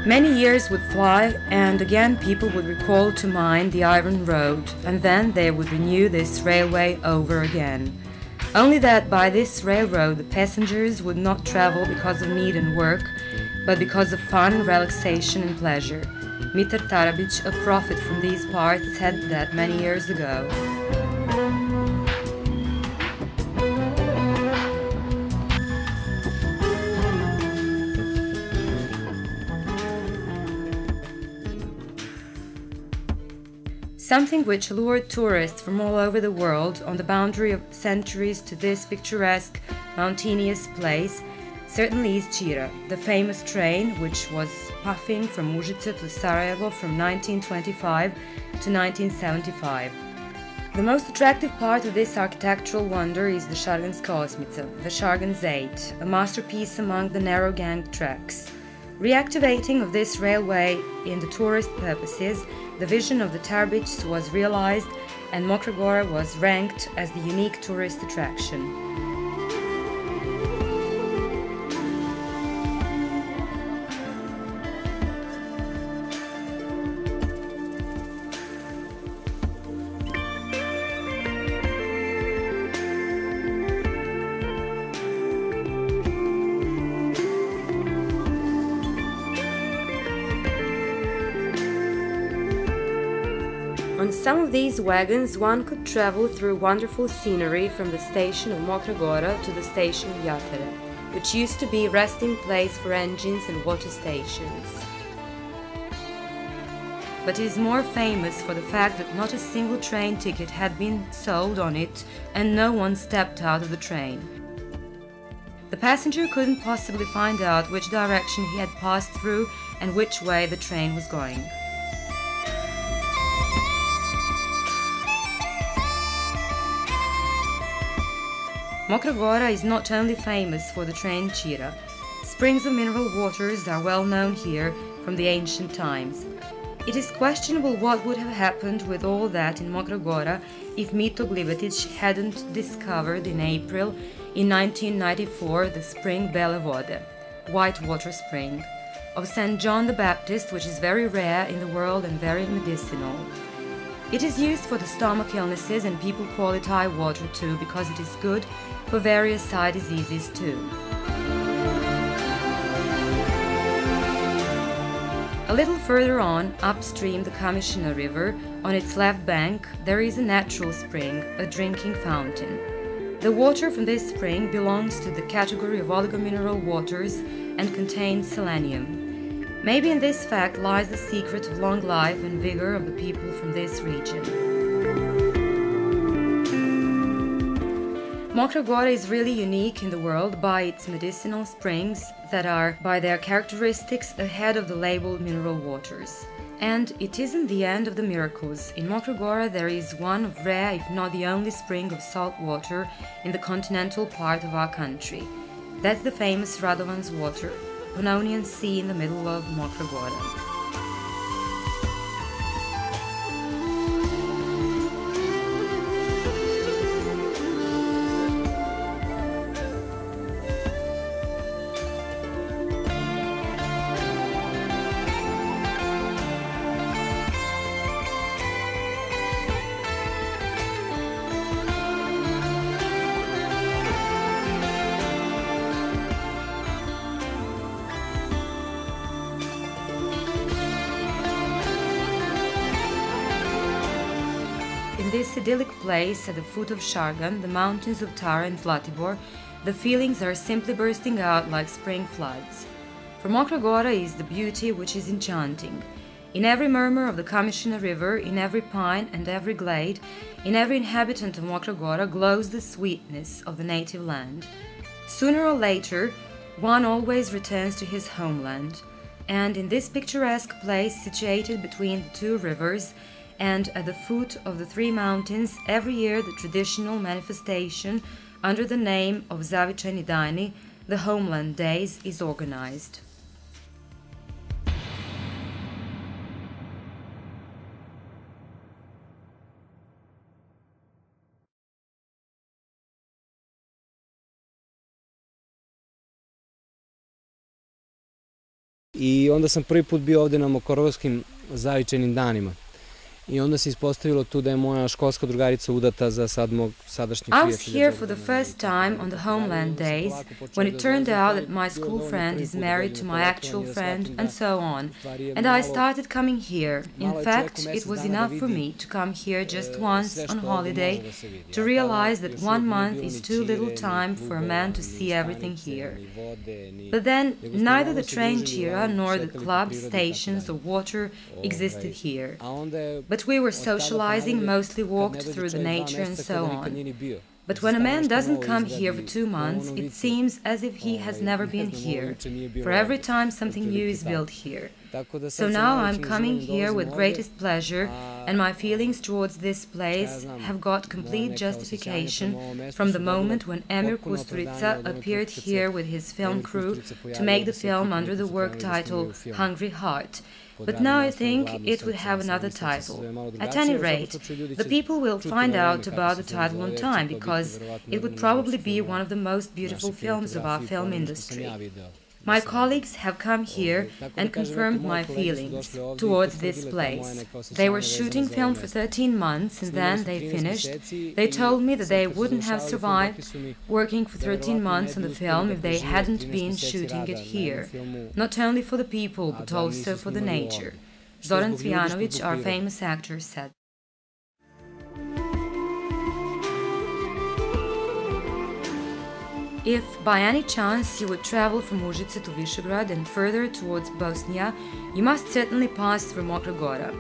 Many years would fly, and again people would recall to mind the Iron Road, and then they would renew this railway over again. Only that by this railroad the passengers would not travel because of need and work, but because of fun, relaxation and pleasure. Mitar Tarabić, a prophet from these parts, said that many years ago. Something which lured tourists from all over the world on the boundary of centuries to this picturesque, mountainous place certainly is Čira, the famous train which was puffing from Užice to Sarajevo from 1925 to 1975. The most attractive part of this architectural wonder is the Šarganska osmica, the Šargan's 8, a masterpiece among the narrow ganged tracks. Reactivating of this railway in the tourist purposes, the vision of the Tarabić was realized and Mokra Gora was ranked as the unique tourist attraction. On some of these wagons one could travel through wonderful scenery from the station of Mokra Gora to the station of Jatere, which used to be a resting place for engines and water stations. But it is more famous for the fact that not a single train ticket had been sold on it and no one stepped out of the train. The passenger couldn't possibly find out which direction he had passed through and which way the train was going. Mokra Gora is not only famous for the train Čira. Springs of mineral waters are well known here from the ancient times. It is questionable what would have happened with all that in Mokra Gora if Mito Glibetić hadn't discovered in April in 1994 the spring Bele Vode, white water spring, of St. John the Baptist, which is very rare in the world and very medicinal. It is used for the stomach illnesses and people call it eye water too because it is good for various eye diseases too. A little further on, upstream the Kamishina River, on its left bank, there is a natural spring, a drinking fountain. The water from this spring belongs to the category of oligomineral waters and contains selenium. Maybe in this fact lies the secret of long life and vigor of the people from this region. Mokra Gora is really unique in the world by its medicinal springs that are, by their characteristics, ahead of the labeled mineral waters. And it isn't the end of the miracles. In Mokra Gora there is one of rare, if not the only spring of salt water in the continental part of our country. That's the famous Radovan's water, Pannonian Sea in the middle of Mokra Gora. In this idyllic place at the foot of Šargan, the mountains of Tara and Zlatibor, the feelings are simply bursting out like spring floods. For Mokra Gora is the beauty which is enchanting. In every murmur of the Kamishina River, in every pine and every glade, in every inhabitant of Mokra Gora glows the sweetness of the native land. Sooner or later, one always returns to his homeland, and in this picturesque place situated between the two rivers, and at the foot of the three mountains, every year the traditional manifestation under the name of Zavičajni dani, the Homeland Days, is organized. I onda sam prvi put bio ovde na Mokorovskim zavičajnim danima. I onda se ispostavilo tu da je moja školska drugarica udata za sad mog sadašnjeg I prijatelja. was here for the first time on the homeland days, when it turned out that my school friend is married to my actual friend, and so on. And I started coming here. In fact, it was enough for me to come here just once on holiday to realize that 1 month is too little time for a man to see everything here. But then, neither the train tira nor the clubs, stations or water existed here. But we were socializing, mostly walked through the nature and so on. But when a man doesn't come here for 2 months, it seems as if he has never been here, for every time something new is built here. So now I'm coming here with greatest pleasure, and my feelings towards this place have got complete justification from the moment when Emir Kusturica appeared here with his film crew to make the film under the work title Hungry Heart. But now I think it would have another title. At any rate, the people will find out about the title on time, because it would probably be one of the most beautiful films of our film industry. My colleagues have come here and confirmed my feelings towards this place. They were shooting film for 13 months and then they finished. They told me that they wouldn't have survived working for 13 months on the film if they hadn't been shooting it here, not only for the people but also for the nature. Zoran Cvijanović, our famous actor, said. If by any chance you would travel from Užice to Višegrad and further towards Bosnia, you must certainly pass through Mokra Gora.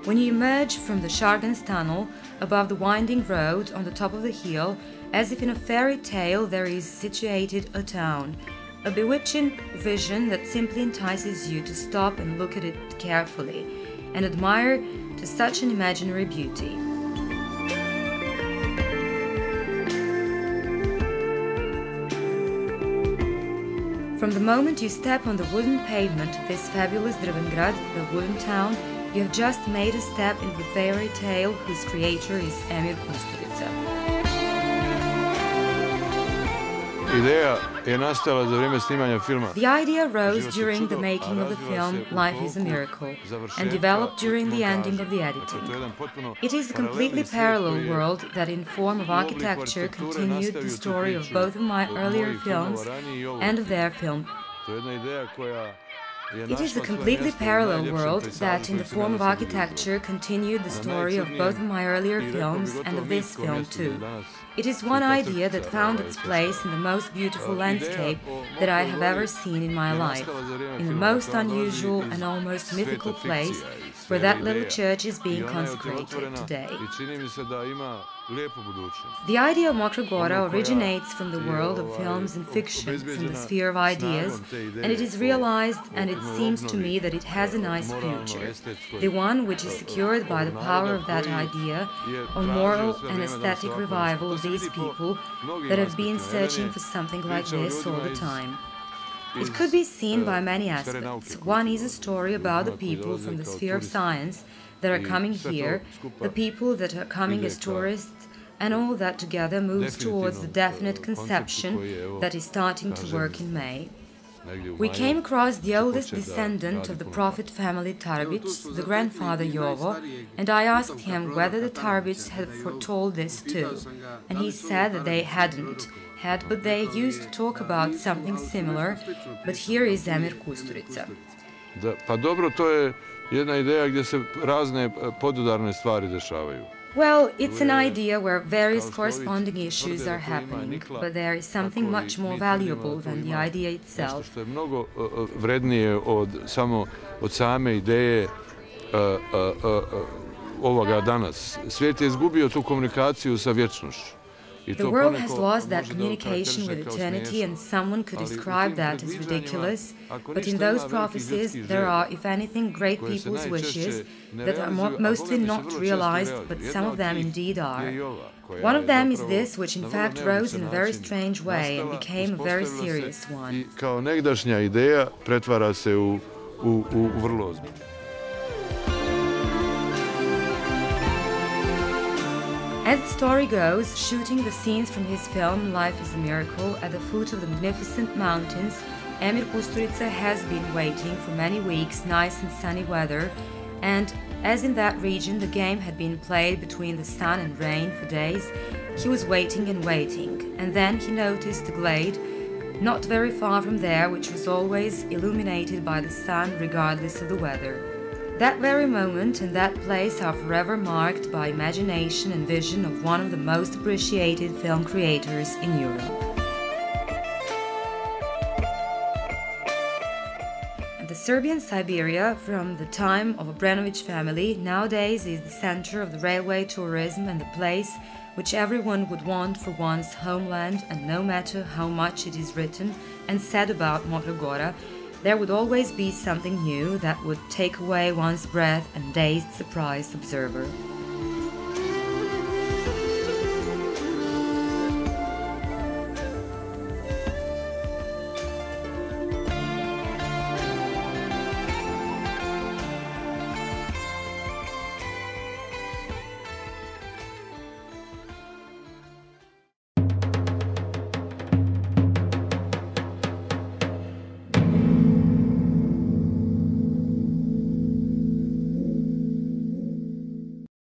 When you emerge from the Šargan's tunnel, above the winding road on the top of the hill, as if in a fairy tale, there is situated a town, a bewitching vision that simply entices you to stop and look at it carefully and admire to such an imaginary beauty. From the moment you step on the wooden pavement of this fabulous Dragan, the wooden town, you have just made a step into the fairy tale whose creator is Emir Kusturica. The idea rose during the making of the film Life is a Miracle and developed during the ending of the editing. It is a completely parallel world that in form of architecture continued the story of both of my earlier films and of their film. It is a completely parallel world that, in the form of architecture, continued the story of both of my earlier films and of this film too. It is one idea that found its place in the most beautiful landscape that I have ever seen in my life, in the most unusual and almost mythical place where that little church is being consecrated today. The idea of Mokra Gora originates from the world of films and fiction, from the sphere of ideas, and it is realized, and it seems to me that it has a nice future. The one which is secured by the power of that idea on moral and aesthetic revival of these people that have been searching for something like this all the time. It could be seen by many aspects. One is a story about the people from the sphere of science that are coming here, the people that are coming as tourists, and all that together moves towards the definite conception that is starting to work in May. We came across the oldest descendant of the prophet family Tarabić, the grandfather Jovo, and I asked him whether the Tarabić had foretold this too, and he said that they hadn't, but they used to talk about something similar, but here is Emir Kusturica. Pa dobro, to je jedna ideja gdje se razne podudarne stvari dešavaju. Well, it's an idea where various corresponding issues are happening, but there is something much more valuable than the idea itself. Što je mnogo vrednije od same ideje ovoga danas. Svijet je izgubio tu komunikaciju sa vječnošću. The world has lost that communication with eternity, and someone could describe that as ridiculous, but in those prophecies there are, if anything, great people's wishes that are mostly not realized, but some of them indeed are. One of them is this, which in fact rose in a very strange way and became a very serious one. Kao negdašnja ideja pretvara se u vrlo ozbiljnu. As the story goes, shooting the scenes from his film Life is a Miracle at the foot of the magnificent mountains, Emir Kusturica has been waiting for many weeks, nice and sunny weather, and as in that region the game had been played between the sun and rain for days, he was waiting and waiting, and then he noticed the glade, not very far from there, which was always illuminated by the sun regardless of the weather. That very moment and that place are forever marked by imagination and vision of one of the most appreciated film creators in Europe. The Serbian Siberia, from the time of Obrenović family, nowadays is the center of the railway tourism and the place which everyone would want for one's homeland, and no matter how much it is written and said about Mokra Gora, there would always be something new that would take away one's breath and dazed, surprised observer.